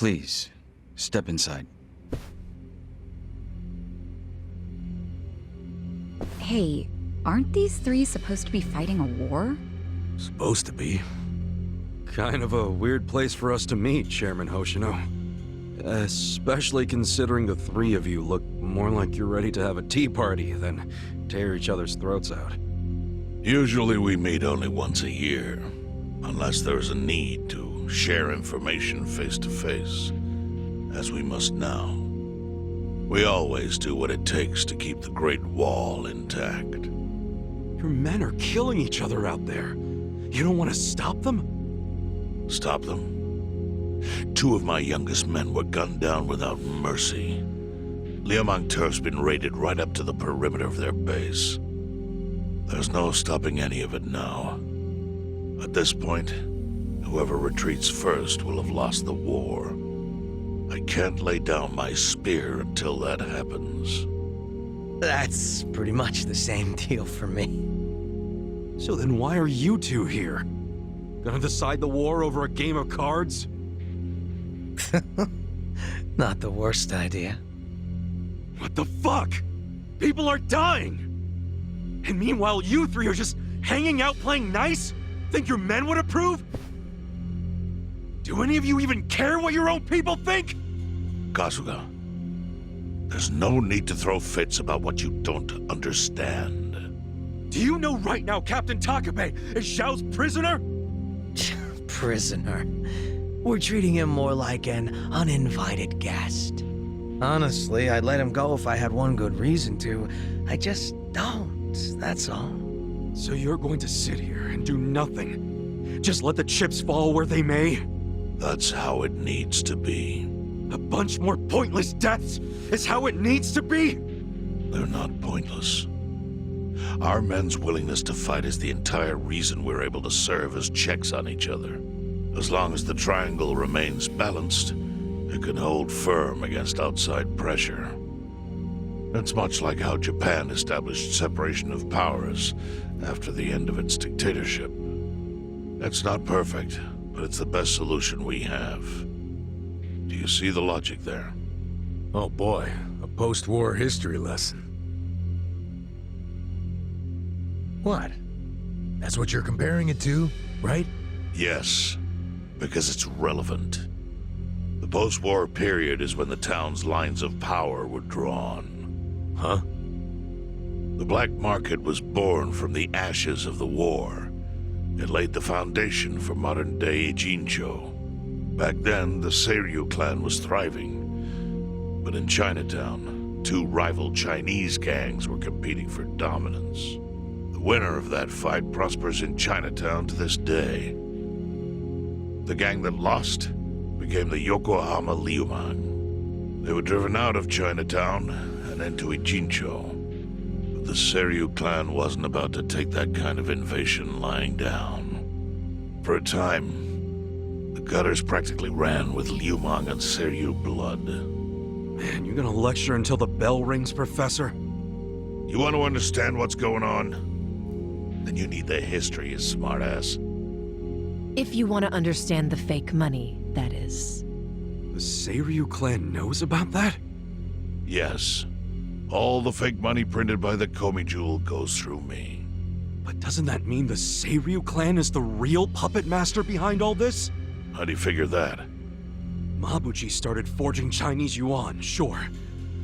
Please, step inside. Hey, aren't these three supposed to be fighting a war? Supposed to be. Kind of a weird place for us to meet, Chairman Hoshino. Especially considering the three of you look more like you're ready to have a tea party than tear each other's throats out. Usually we meet only once a year, unless there's a need to share information face to face, as we must now. We always do what it takes to keep the Great Wall intact. Your men are killing each other out there. You don't want to stop them? Stop them? 2 of my youngest men were gunned down without mercy. Liumang Turf's been raided right up to the perimeter of their base. There's no stopping any of it now. At this point, whoever retreats first will have lost the war. I can't lay down my spear until that happens. That's pretty much the same deal for me. So then why are you two here? Gonna decide the war over a game of cards? Not the worst idea. What the fuck? People are dying! And meanwhile you three are just hanging out playing nice? Think your men would approve? Do any of you even care what your own people think? Kasuga, there's no need to throw fits about what you don't understand. Do you know right now Captain Takabe is Xiao's prisoner? Prisoner. We're treating him more like an uninvited guest. Honestly, I'd let him go if I had one good reason to. I just don't, that's all. So you're going to sit here and do nothing? Just let the chips fall where they may? That's how it needs to be. A bunch more pointless deaths is how it needs to be? They're not pointless. Our men's willingness to fight is the entire reason we're able to serve as checks on each other. As long as the triangle remains balanced, it can hold firm against outside pressure. It's much like how Japan established separation of powers after the end of its dictatorship. It's not perfect, but it's the best solution we have. Do you see the logic there? Oh boy, a post-war history lesson. What? That's what you're comparing it to, right? Yes, because it's relevant. The post-war period is when the town's lines of power were drawn. Huh? The black market was born from the ashes of the war. It laid the foundation for modern-day Jincho. Back then, the Seiryu clan was thriving. But in Chinatown, 2 rival Chinese gangs were competing for dominance. The winner of that fight prospers in Chinatown to this day. The gang that lost became the Yokohama Liumang. They were driven out of Chinatown and into Ijincho. But the Seiryu clan wasn't about to take that kind of invasion lying down. For a time, the gutters practically ran with Liumang and Seiryu blood. Man, you're gonna lecture until the bell rings, Professor? You want to understand what's going on? Then you need the history, you smartass. If you want to understand the fake money, that is. The Seiryu clan knows about that? Yes. All the fake money printed by the Komi Jewel goes through me. But doesn't that mean the Seiryu clan is the real puppet master behind all this? How do you figure that? Mabuchi started forging Chinese yuan, sure.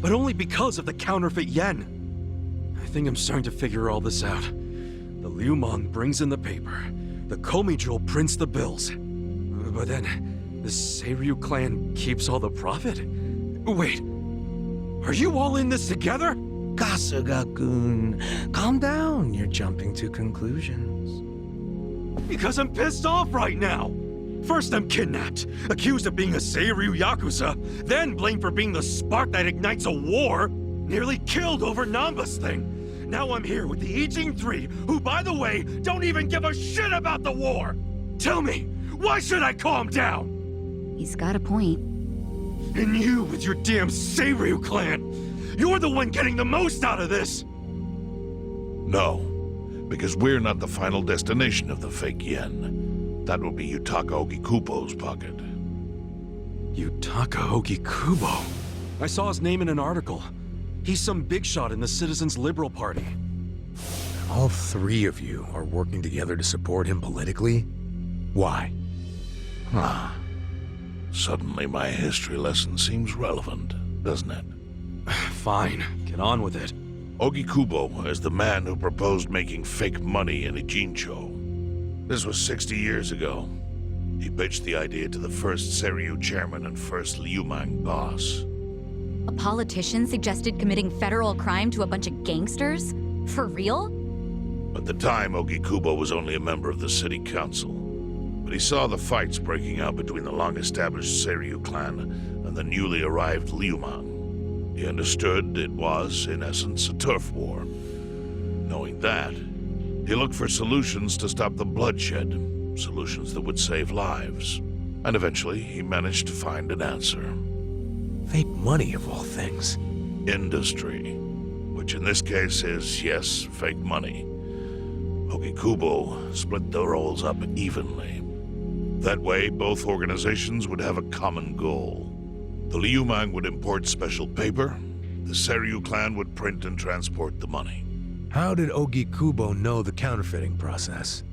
But only because of the counterfeit yen. I think I'm starting to figure all this out. The Liumang brings in the paper. The Komi Jewel prints the bills. But then, the Seiryu clan keeps all the profit? Wait, are you all in this together? Kasuga-kun, calm down. You're jumping to conclusions. Because I'm pissed off right now. First I'm kidnapped, accused of being a Seiryu Yakuza, then blamed for being the spark that ignites a war, nearly killed over Namba's thing. Now I'm here with the Ijing Three, who, by the way, don't even give a shit about the war! Tell me, why should I calm down? He's got a point. And you with your damn Seiryu clan! You're the one getting the most out of this! No, because we're not the final destination of the fake yen. That will be Yutaka Ogikupo's pocket. Yutaka Ogikubo. I saw his name in an article. He's some big shot in the Citizens Liberal Party. All three of you are working together to support him politically? Why? Suddenly my history lesson seems relevant, doesn't it? Fine, get on with it. Ogikubo is the man who proposed making fake money in Ijincho. This was 60 years ago. He pitched the idea to the first Seiryu chairman and first Liumang boss. A politician suggested committing federal crime to a bunch of gangsters? For real? At the time, Ogikubo was only a member of the city council. But he saw the fights breaking out between the long-established Seiryu clan and the newly arrived Liumang. He understood it was, in essence, a turf war. Knowing that, he looked for solutions to stop the bloodshed, solutions that would save lives. And eventually, he managed to find an answer. Fake money, of all things. Industry, which in this case is, yes, fake money. Ogikubo split the roles up evenly. That way, both organizations would have a common goal. The Liumang would import special paper, the Seiryu clan would print and transport the money. How did Ogikubo know the counterfeiting process?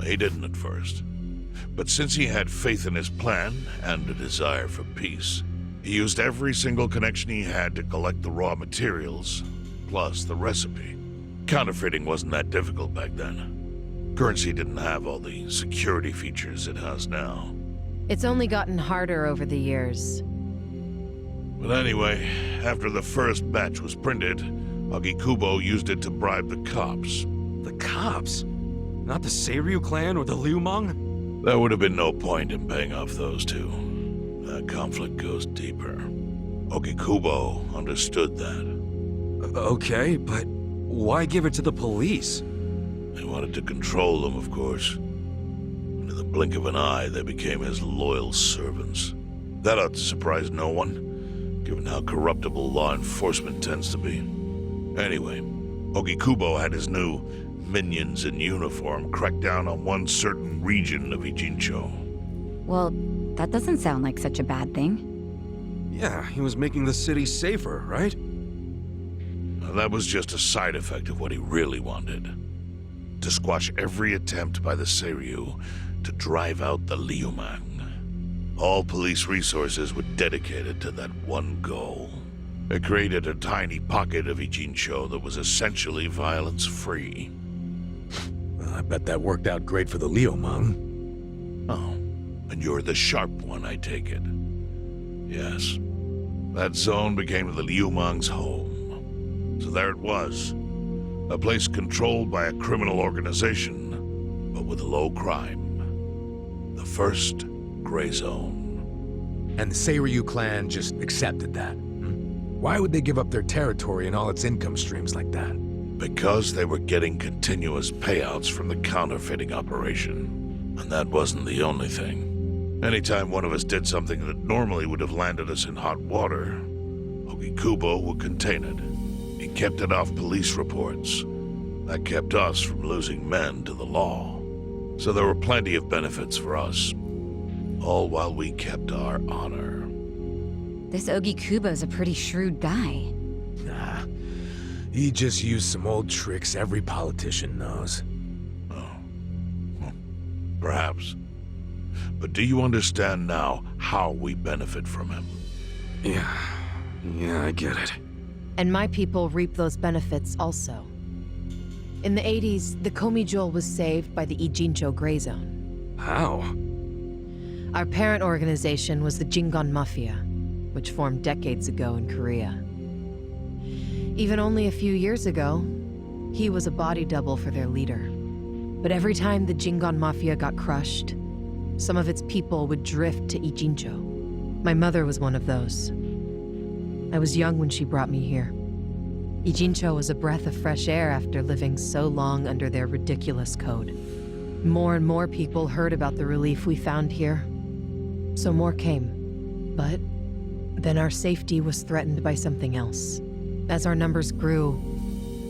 He didn't at first. But since he had faith in his plan and a desire for peace, he used every single connection he had to collect the raw materials, plus the recipe. Counterfeiting wasn't that difficult back then. Currency didn't have all the security features it has now. It's only gotten harder over the years. But anyway, after the first batch was printed, Ogikubo used it to bribe the cops. The cops? Not the Seiryu clan or the Liumang? There would have been no point in paying off those two. That conflict goes deeper. Ogikubo understood that. Okay, but why give it to the police? He wanted to control them, of course. And in the blink of an eye, they became his loyal servants. That ought to surprise no one, given how corruptible law enforcement tends to be. Anyway, Ogikubo had his new minions in uniform crack down on one certain region of Ijincho. Well, that doesn't sound like such a bad thing. Yeah, he was making the city safer, right? Now, that was just a side effect of what he really wanted. To squash every attempt by the Seiryu to drive out the Liumang. All police resources were dedicated to that one goal. It created a tiny pocket of Ijincho that was essentially violence-free. Well, I bet that worked out great for the Liumang. Oh, and you're the sharp one, I take it. Yes. That zone became the Liumang's home. So there it was. A place controlled by a criminal organization, but with low crime. The first gray zone. And the Seiryu clan just accepted that. Why would they give up their territory and all its income streams like that? Because they were getting continuous payouts from the counterfeiting operation. And that wasn't the only thing. Anytime one of us did something that normally would have landed us in hot water, Ogikubo would contain it. He kept it off police reports. That kept us from losing men to the law. So there were plenty of benefits for us. All while we kept our honor. This Ogikubo's a pretty shrewd guy. Nah, he just used some old tricks every politician knows. Oh. Perhaps. But do you understand now how we benefit from him? Yeah, I get it. And my people reap those benefits also. In the 80s, the Komijol was saved by the Ijincho Gray Zone. How? Our parent organization was the Jingon Mafia, which formed decades ago in Korea. Even only a few years ago, he was a body double for their leader. But every time the Jingon Mafia got crushed, some of its people would drift to Ijincho. My mother was one of those. I was young when she brought me here. Ijincho was a breath of fresh air after living so long under their ridiculous code. More and more people heard about the relief we found here, so more came. But then our safety was threatened by something else. As our numbers grew,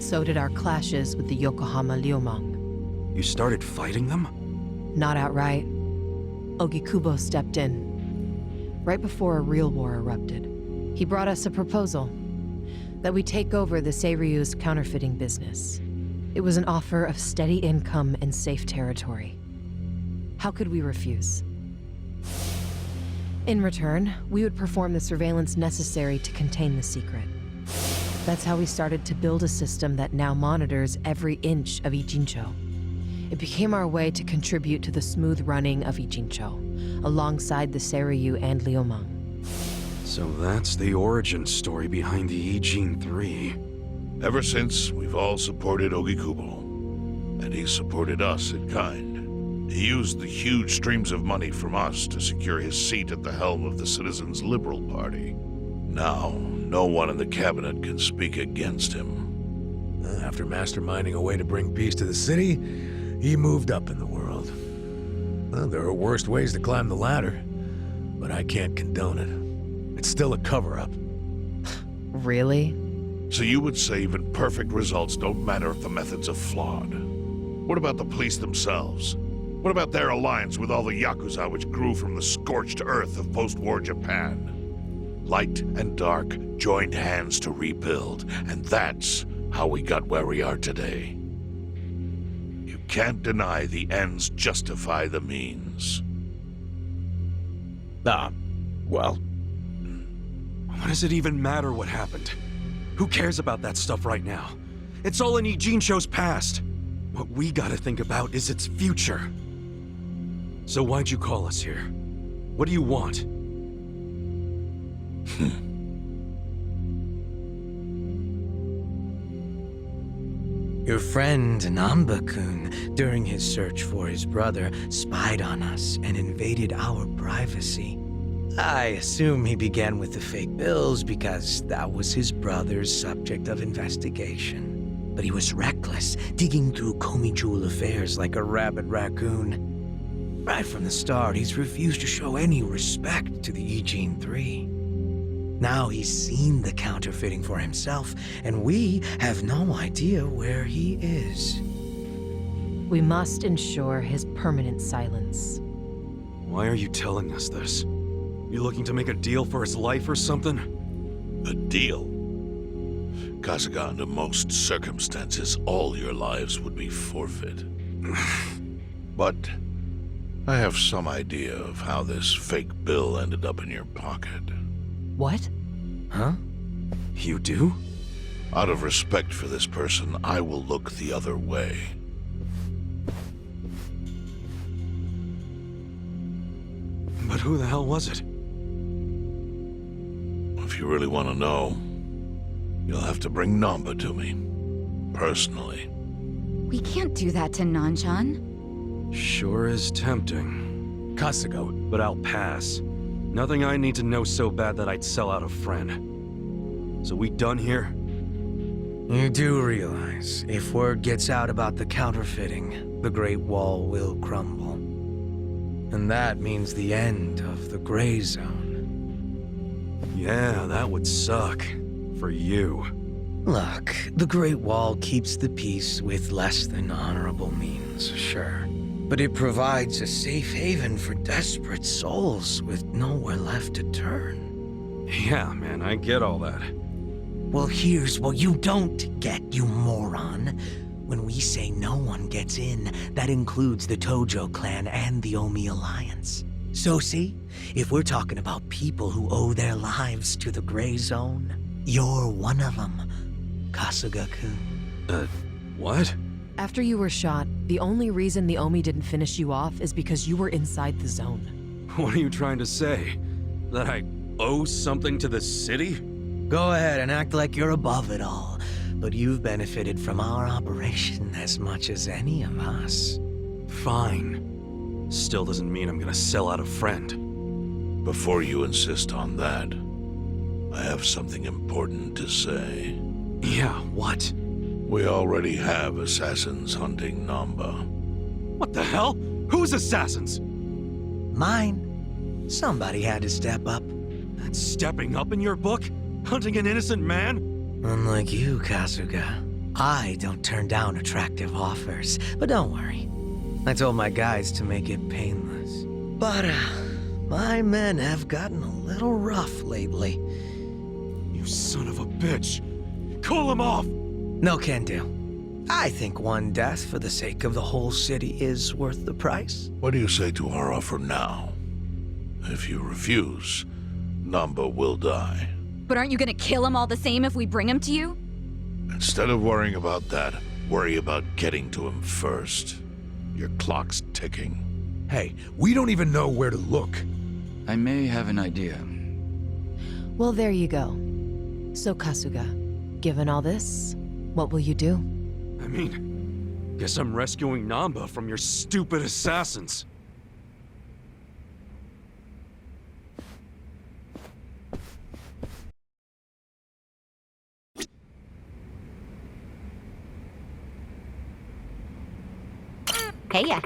so did our clashes with the Yokohama Liumang. You started fighting them? Not outright. Ogikubo stepped in. right before a real war erupted. He brought us a proposal that we take over the Seiryu's counterfeiting business. It was an offer of steady income and safe territory. How could we refuse? In return, we would perform the surveillance necessary to contain the secret. That's how we started to build a system that now monitors every inch of Ijincho. It became our way to contribute to the smooth running of Ijincho, alongside the Seiryu and Liumang. So that's the origin story behind the Ijin 3. Ever since, we've all supported Ogikubo, and he supported us in kind. He used the huge streams of money from us to secure his seat at the helm of the Citizens' Liberal Party. Now, no one in the cabinet can speak against him. After masterminding a way to bring peace to the city, he moved up in the world. Well, there are worse ways to climb the ladder, but I can't condone it. It's still a cover-up. Really? So you would say even perfect results don't matter if the methods are flawed. What about the police themselves? What about their alliance with all the Yakuza which grew from the scorched earth of post-war Japan? Light and dark joined hands to rebuild, and that's how we got where we are today. You can't deny the ends justify the means. Well, What does it even matter what happened? Who cares about that stuff right now? It's all in Ijincho's past. What we gotta think about is its future. So why'd you call us here? What do you want? Your friend Namba-kun, during his search for his brother, spied on us and invaded our privacy. I assume he began with the fake bills because that was his brother's subject of investigation. But he was reckless, digging through Komijul affairs like a rabid raccoon. Right from the start, he's refused to show any respect to the Ijin 3. Now he's seen the counterfeiting for himself, and we have no idea where he is. We must ensure his permanent silence. Why are you telling us this? You looking to make a deal for his life or something? A deal? Kasuga, under most circumstances, all your lives would be forfeit. But I have some idea of how this fake bill ended up in your pocket. What? Huh? You do? Out of respect for this person, I will look the other way. But who the hell was it? If you really want to know, you'll have to bring Namba to me. Personally. We can't do that to Nanchan. Sure is tempting. Kasuga, But I'll pass. Nothing I need to know so bad that I'd sell out a friend. So we done here? You do realize, if word gets out about the counterfeiting, the Great Wall will crumble. And that means the end of the Gray Zone. Yeah, that would suck. For you. Look, the Great Wall keeps the peace with less than honorable means, sure. But it provides a safe haven for desperate souls with nowhere left to turn. Yeah, man, I get all that. Well, here's what you don't get, you moron. When we say no one gets in, that includes the Tojo clan and the Omi Alliance. So see, if we're talking about people who owe their lives to the Gray Zone, you're one of them, Kasuga-kun. What? After you were shot, the only reason the Omi didn't finish you off is because you were inside the zone. What are you trying to say? That I owe something to the city? Go ahead and act like you're above it all, but you've benefited from our operation as much as any of us. Fine. Still doesn't mean I'm gonna sell out a friend. Before you insist on that, I have something important to say. Yeah, what? We already have assassins hunting Namba. What the hell? Who's assassins? Mine. Somebody had to step up. That's stepping up in your book? Hunting an innocent man? Unlike you, Kasuga, I don't turn down attractive offers. But don't worry. I told my guys to make it painless. But, My men have gotten a little rough lately. You son of a bitch! Call him off! No can do. I think one death for the sake of the whole city is worth the price. What do you say to our offer now? If you refuse, Namba will die. But aren't you gonna kill him all the same if we bring him to you? Instead of worrying about that, worry about getting to him first. Your clock's ticking. Hey, we don't even know where to look. I may have an idea. Well, there you go. So, Kasuga, given all this, what will you do? I mean, guess I'm rescuing Namba from your stupid assassins. Hey ya.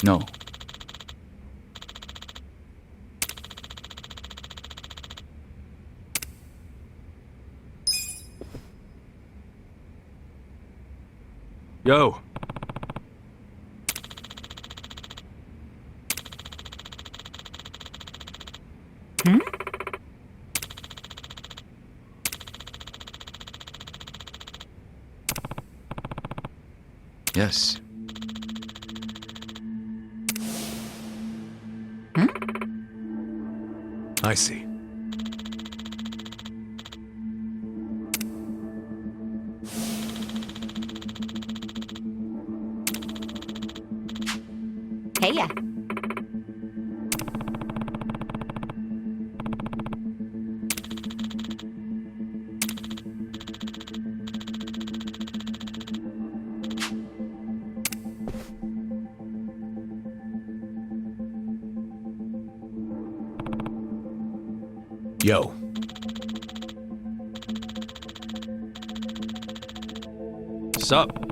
No. Yo. Yes. I see. Hey ya. Yo. Sup?